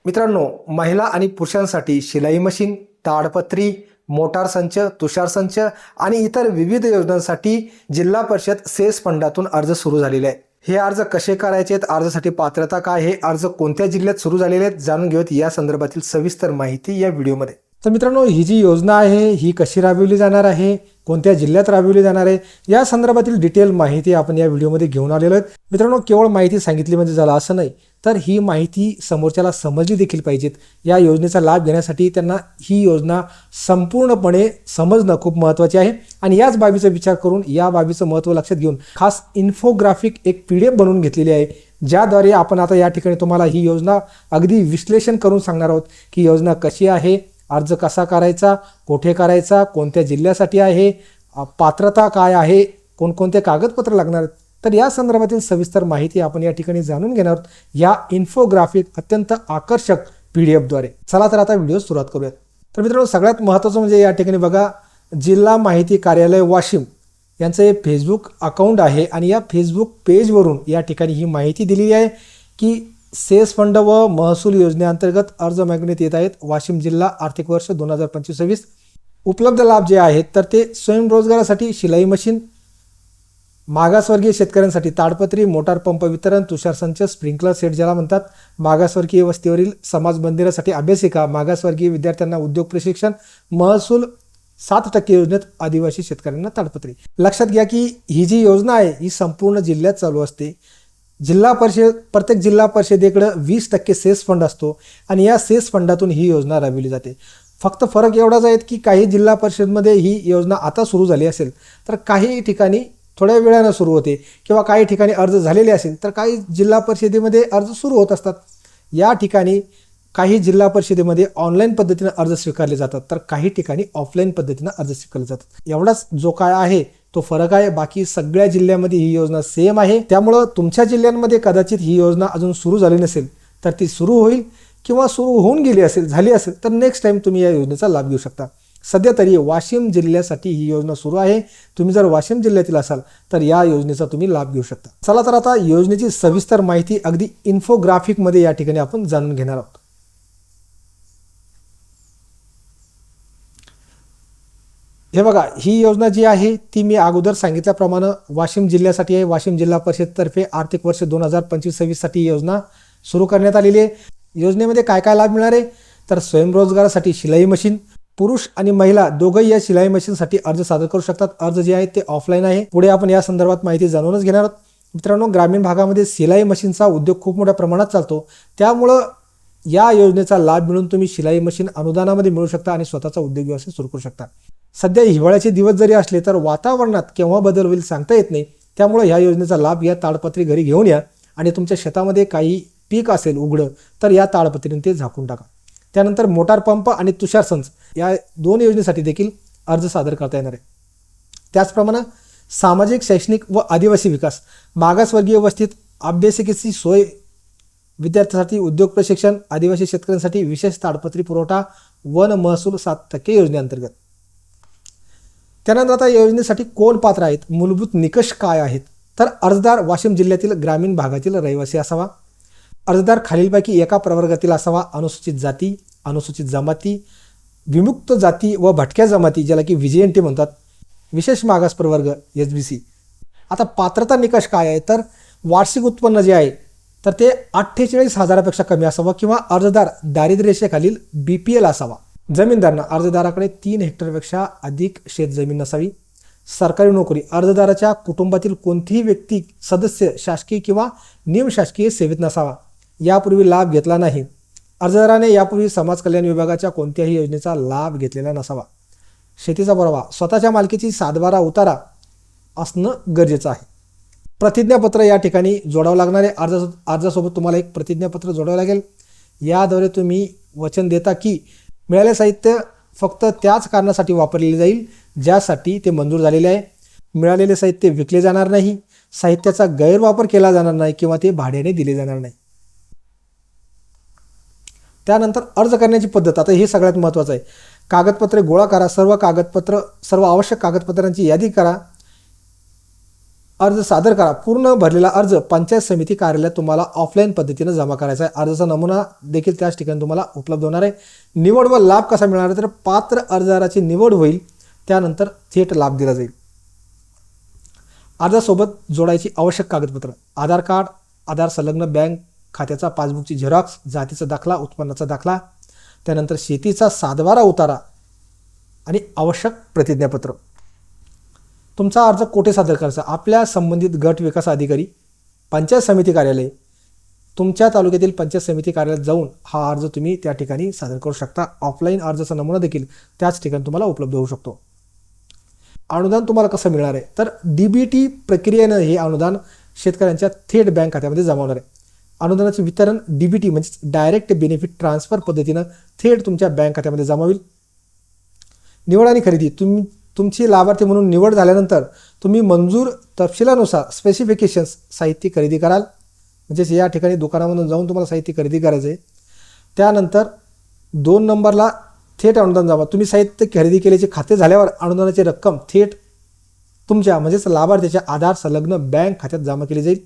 मित्रांनो, महिला आणि पुरुषांसाठी शिलाई मशीन, ताडपत्री, मोटार संच, तुषार संच आणि इतर विविध योजनांसाठी जिल्हा परिषद सेस फंडातून अर्ज सुरू झालेले आहेत. हे अर्ज कसे करायचे आहेत, अर्जासाठी पात्रता काय, हे अर्ज कोणत्या जिल्ह्यात सुरू झालेले आहेत जाणून घेऊयात या संदर्भातील सविस्तर माहिती या व्हिडिओमध्ये. तर मित्रांनो, ही जी योजना आहे ही कशी राबविली जाणार आहे, कोणत्या जिल्ह्यात राबविली जाणार आहे, या संदर्भातील डिटेल माहिती आपण या व्हिडिओमध्ये घेऊन आलेलो आहेत. मित्रांनो, केवळ माहिती सांगितली म्हणजे झालं असं नाही, तर ही माहिती समोरच्याला समजली देखील पाहिजेत. या योजनेचा लाभ घेण्यासाठी त्यांना ही योजना संपूर्णपणे समजणं खूप महत्त्वाचे आहे आणि याच बाबीचा विचार करून या बाबीचं महत्त्व लक्षात घेऊन खास इन्फोग्राफिक एक PDF बनवून घेतलेली आहे, ज्याद्वारे आपण आता या ठिकाणी तुम्हाला ही योजना अगदी विश्लेषण करून सांगणार आहोत की योजना कशी आहे, अर्ज कसा करायचा, कुठे करायचा, कोणत्या जिल्ह्यासाठी आहे, पात्रता काय आहे, कोणकोणते कागदपत्र लागणार आहेत. तर या संदर्भातील सविस्तर माहिती आपण या ठिकाणी जाणून घेणार आहोत या इन्फोग्राफिक अत्यंत आकर्षक PDF द्वारे. चला तर आता व्हिडिओ सुरुवात करूयात. तर मित्रांनो, सगळ्यात महत्त्वाचं म्हणजे या ठिकाणी बघा, जिल्हा माहिती कार्यालय वाशिम यांचं हे फेसबुक अकाउंट आहे आणि या फेसबुक पेजवरून या ठिकाणी ही माहिती दिलेली आहे की सेस फंड व महसूल योजनेअंतर्गत अर्ज मागण्यात येत आहेत. वाशिम जिल्हा आर्थिक वर्ष 2025-26 उपलब्ध लाभ जे आहेत तर ते स्वयंरोजगारासाठी शिलाई मशीन, मागासवर्गीय शेतकऱ्यांसाठी ताडपत्री, मोटार पंप वितरण, तुषार संच, स्प्रिंकलर सेट ज्याला म्हणतात, मागासवर्गीय वस्तीवरील समाज मंदिरासाठी अभ्यासिका, मागासवर्गीय विद्यार्थ्यांना उद्योग प्रशिक्षण, महसूल 7% योजनेत आदिवासी शेतकऱ्यांना ताडपत्री. लक्षात घ्या की ही जी योजना आहे ही संपूर्ण जिल्ह्यात चालू असते. जिल्हा परिषद प्रत्येक जिल्हा परिषदेकडं 20% सेस फंड असतो आणि या सेस फंडातून ही योजना राबविली जाते. फक्त फरक एवढाच आहे की काही जिल्हा परिषदमध्ये ही योजना आता सुरू झाली असेल तर काही ठिकाणी थोड्या वेळानं सुरू होते किंवा काही ठिकाणी अर्ज झालेले असेल तर काही जिल्हा परिषदेमध्ये अर्ज सुरू होत असतात. या ठिकाणी काही जिल्हा परिषदेमध्ये ऑनलाईन पद्धतीनं अर्ज स्वीकारले जातात तर काही ठिकाणी ऑफलाईन पद्धतीनं अर्ज स्वीकारले जातात. एवढाच जो काय आहे तो फरक आहे. बाकी सगळ्या जिल्ह्यामध्ये ही योजना सेम आहे. त्यामुळं तुमच्या जिल्ह्यांमध्ये कदाचित ही योजना अजून सुरू झाली नसेल तर ती सुरू होईल किंवा सुरू होऊन झाली असेल तर नेक्स्ट टाइम तुम्ही या योजनेचा लाभ घेऊ शकता. सध्या तरी वाशिम जिल्ह्यासाठी ही योजना सुरू आहे. तुम्ही जर वाशिम जिल्ह्यातील असाल तर या योजनेचा तुम्ही लाभ घेऊ शकता. चला तर आता योजनेची सविस्तर माहिती अगदी इन्फोग्राफिकमध्ये या ठिकाणी आपण जाणून घेणार आहोत. हे बघा, ही योजना जी आहे ती मी अगोदर सांगितल्याप्रमाणे वाशिम जिल्ह्यासाठी आहे. वाशिम जिल्हा परिषदतर्फे आर्थिक वर्ष 2025-26 साठी योजना सुरू करण्यात आलेली आहे. योजनेमध्ये काय काय लाभ मिळणार आहे तर स्वयंरोजगारासाठी शिलाई मशीन, पुरुष आणि महिला दोघंही या शिलाई मशीनसाठी अर्ज सादर करू शकतात. अर्ज जे आहेत ते ऑफलाईन आहे. पुढे आपण या संदर्भात माहिती जाणूनच घेणार आहोत. मित्रांनो, ग्रामीण भागामध्ये शिलाई मशीनचा उद्योग खूप मोठ्या प्रमाणात चालतो, त्यामुळं या योजनेचा लाभ मिळून तुम्ही शिलाई मशीन अनुदानामध्ये मिळू शकता आणि स्वतःचा उद्योग व्यवसाय सुरू करू शकता. सध्या हिवाळ्याचे दिवस जरी असले तर वातावरणात केव्हा बदल होईल सांगता येत नाही. त्यामुळे ह्या योजनेचा लाभ या ताडपत्री घरी घेऊन या आणि तुमच्या शेतामध्ये काही पीक असेल उघडं तर या ताडपत्रीने ते झाकून टाका. त्यानंतर मोटार पंप आणि तुषार संच या दोन योजनेसाठी देखील अर्ज सादर करता येणार आहे. त्याचप्रमाणे सामाजिक, शैक्षणिक व आदिवासी विकास, मागासवर्गीय वस्तीत अभ्यासिकेची सोय, विद्यार्थ्यांसाठी उद्योग प्रशिक्षण, आदिवासी शेतकऱ्यांसाठी विशेष ताडपत्री पुरवठा, वन महसूल 7% योजनेअंतर्गत. त्यानंतर आता योजनेसाठी कोण पात्र आहेत, मूलभूत निकष काय आहेत तर अर्जदार वाशिम जिल्ह्यातील ग्रामीण भागातील रहिवासी असावा, अर्जदार खालीलपैकी एका प्रवर्गातील असावा, अनुसूचित जाती, अनुसूचित जमाती, विमुक्त जाती व भटक्या जमाती ज्याला की VJNT म्हणतात, विशेष मागास प्रवर्ग SBC. आता पात्रता निकष काय आहे तर वार्षिक उत्पन्न जे आहे तर ते 48,000पेक्षा कमी असावं किंवा अर्जदार दारिद्र्य रेषेखालील BPL असावा. जमीनदारांना अर्जदाराकडे 3 हेक्टरपेक्षा अधिक शेतजमीन नसावी. सरकारी नोकरी, अर्जदाराच्या कुटुंबातील कोणतीही व्यक्ती सदस्य शासकीय किंवा निमशासकीय सेवेत नसावा. यापूर्वी लाभ घेतला नाही. अर्जदाराने यापूर्वी समाज कल्याण विभागाच्या कोणत्याही योजनेचा लाभ घेतलेला नसावा. शेतीचा पुरावा, स्वतःच्या मालकीची 7/12 उतारा असणं गरजेचं आहे. प्रतिज्ञापत्र या ठिकाणी जोडावं लागणार आहे. अर्जासोबत तुम्हाला एक प्रतिज्ञापत्र जोडावं लागेल. याद्वारे तुम्ही वचन देता की मिळालेले साहित्य फक्त त्याच कारणासाठी वापरलेले जाईल ज्यासाठी ते मंजूर झालेले आहे. मिळालेले साहित्य विकले जाणार नाही, साहित्याचा गैरवापर केला जाणार नाही किंवा ते भाड्याने दिले जाणार नाही. त्यानंतर अर्ज करण्याची पद्धत, आता हे सगळ्यात महत्त्वाचं आहे. कागदपत्रे गोळा करा. सर्व आवश्यक कागदपत्रांची यादी करा. अर्ज सादर करा. पूर्ण भरलेला अर्ज पंचायत समिती कार्यालयात तुम्हाला ऑफलाईन पद्धतीने जमा करायचा आहे. अर्जाचा नमुना देखील त्याच ठिकाणी तुम्हाला उपलब्ध होणार आहे. निवड व लाभ कसा मिळणार आहे तर पात्र अर्जदाराची निवड होईल, त्यानंतर थेट लाभ दिला जाईल. अर्जासोबत जोडायची आवश्यक कागदपत्र: आधार कार्ड, आधार संलग्न बँक खात्याचा पासबुकची झेरॉक्स, जातीचा दाखला, उत्पन्नाचा दाखला, त्यानंतर शेतीचा सातबारा उतारा आणि आवश्यक प्रतिज्ञापत्र. तुमचा अर्ज कोठे सादर करायचा? आपल्या संबंधित गट विकास अधिकारी, पंचायत समिती कार्यालय, तुमच्या तालुक्यातील पंचायत समिती कार्यालयात जाऊन हा अर्ज तुम्ही त्या ठिकाणी सादर करू शकता. ऑफलाईन अर्जाचा नमुना देखील त्याच ठिकाणी तुम्हाला उपलब्ध होऊ शकतो. अनुदान तुम्हाला कसं मिळणार आहे तर DBT प्रक्रियेनं हे अनुदान शेतकऱ्यांच्या थेट बँक खात्यामध्ये जमा होणार आहे. अनुदानाचे वितरण DBT म्हणजे डायरेक्ट बेनिफिट ट्रान्सफर पद्धतीनं थेट तुमच्या बँक खात्यामध्ये जमा होईल. निवड आणि खरेदी: तुमची लाभार्थी म्हणून निवड झाल्यानंतर तुम्ही मंजूर तपशिलानुसार स्पेसिफिकेशन्स साहित्य खरेदी कराल. म्हणजेच या ठिकाणी दुकानामधून जाऊन तुम्हाला साहित्य खरेदी करायचं आहे. त्यानंतर 2 नंबरला थेट अनुदान जमा. तुम्ही साहित्य खरेदी केल्याचे खाते झाल्यावर अनुदानाची रक्कम थेट तुमच्या म्हणजेच लाभार्थीच्या आधार संलग्न बँक खात्यात जमा केली जाईल.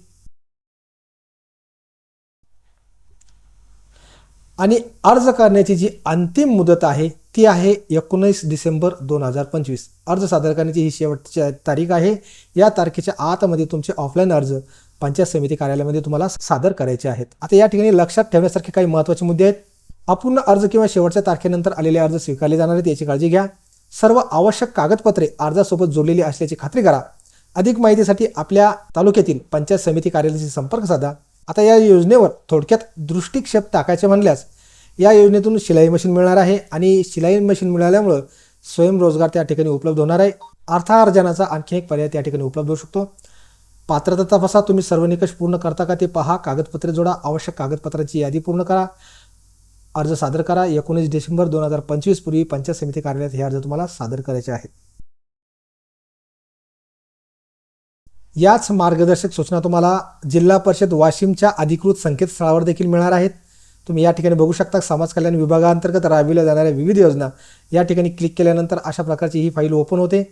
आणि अर्ज करण्याची जी अंतिम मुदत आहे ती आहे 19 डिसेंबर 2025. अर्ज सादर करण्याची ही शेवटची तारीख आहे. या तारखेच्या आतमध्ये तुमचे ऑफलाईन अर्ज पंचायत समिती कार्यालयामध्ये तुम्हाला सादर करायचे आहेत. आता या ठिकाणी लक्षात ठेवण्यासारखे काही महत्त्वाचे मुद्दे आहेत. अपूर्ण अर्ज किंवा शेवटच्या तारखेनंतर आलेले अर्ज स्वीकारले जाणार आहेत याची काळजी घ्या. सर्व आवश्यक कागदपत्रे अर्जासोबत जोडलेली असल्याची खात्री करा. अधिक माहितीसाठी आपल्या तालुक्यातील पंचायत समिती कार्यालयाशी संपर्क साधा. आता या योजनेवर थोडक्यात दृष्टिक्षेप टाकायचे म्हणल्यास या योजनेतून शिलाई मशीन मिळणार आहे आणि शिलाई मशीन मिळाल्यामुळं स्वयंरोजगार त्या ठिकाणी उपलब्ध होणार आहे. अर्थार्जनाचा आणखी एक पर्याय त्या ठिकाणी उपलब्ध होऊ शकतो. पात्रता तपासा, तुम्ही सर्व निकष पूर्ण करता का ते पहा. कागदपत्रे जोडा, आवश्यक कागदपत्रांची यादी पूर्ण करा, अर्ज सादर करा. 19 डिसेंबर 2025 पूर्वी पंचायत समिती कार्यालयात हे अर्ज तुम्हाला सादर करायचे आहेत. याच मार्गदर्शक सूचना तुम्हाला जिल्हा परिषद वाशिमच्या अधिकृत संकेतस्थळावर देखील मिळणार आहेत. तुम्ही या ठिकाणी बघू शकता समाज कल्याण विभागांतर्गत राबविल्या जाणाऱ्या विविध योजना या ठिकाणी क्लिक केल्यानंतर अशा प्रकारची ही फाईल ओपन होते.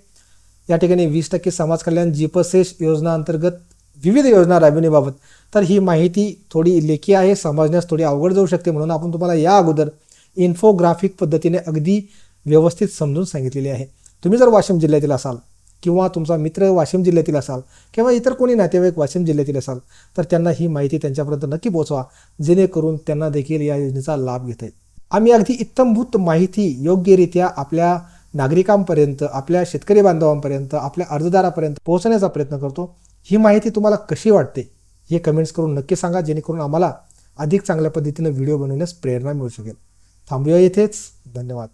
या ठिकाणी 20% समाज कल्याण जीपसेश योजना अंतर्गत विविध योजना राबविण्याबाबत तर ही माहिती थोडी लेखी आहे, समजण्यास थोडी अवघड जाऊ शकते, म्हणून आपण तुम्हाला या अगोदर इन्फोग्राफिक पद्धतीने अगदी व्यवस्थित समजून सांगितलेली आहे. तुम्ही जर वाशिम जिल्ह्यातील असाल किंवा तुमचा मित्र वाशिम जिल्ह्यातील असाल किंवा इतर कोणी नातेवाईक वाशिम जिल्ह्यातील असाल तर त्यांना ही माहिती त्यांच्यापर्यंत नक्की पोहोचवा, जेणेकरून त्यांना देखील या योजनेचा लाभ घेता येईल. आम्ही अगदी इत्थंभूत माहिती योग्यरित्या आपल्या नागरिकांपर्यंत, आपल्या शेतकरी बांधवांपर्यंत, आपल्या अर्जदारापर्यंत पोहोचण्याचा प्रयत्न करतो. ही माहिती तुम्हाला कशी वाटते हे कमेंट्स करून नक्की सांगा, जेणेकरून आम्हाला अधिक चांगल्या पद्धतीने व्हिडिओ बनवण्यास प्रेरणा मिळू शकेल. थांबूया इथेच. धन्यवाद.